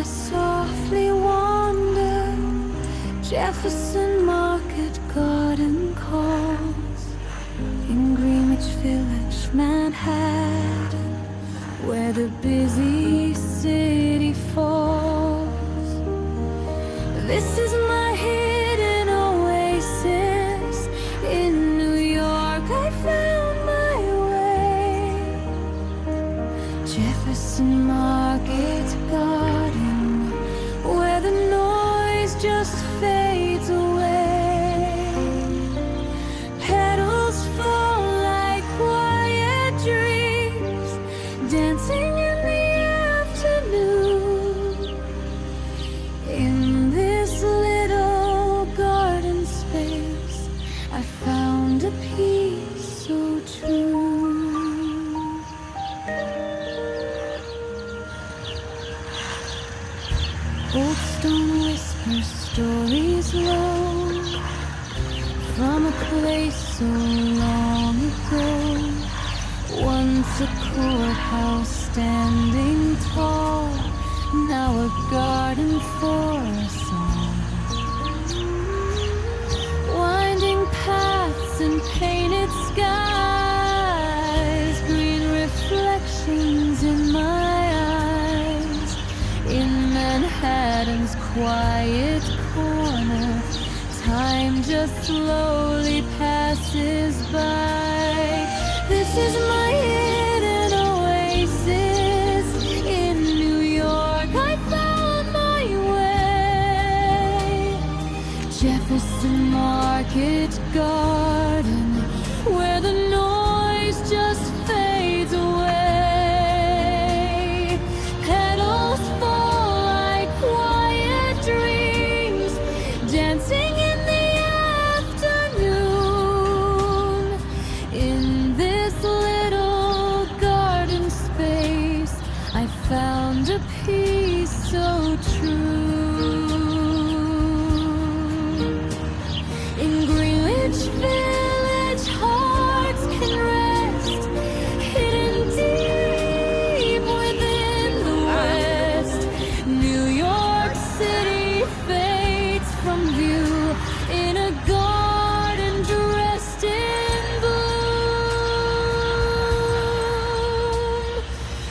softly wander. Jefferson Market Garden calls. In Greenwich Village, Manhattan, where the busy city falls. This is my hidden oasis. In New York I found my way. Jefferson Market Garden, where the noise just fades away. Petals fall like quiet dreams, dancing in the afternoon. In this little garden space, I found a peace so true. Old stone whispers stories long from a place so long ago. Once a courthouse standing tall, now a garden for us all. Winding paths and painted skies, green reflections in my eyes. In Manhattan's quiet corner, time just slowly passes by. This is my hidden oasis. In New York I found my way. Jefferson Market Garden.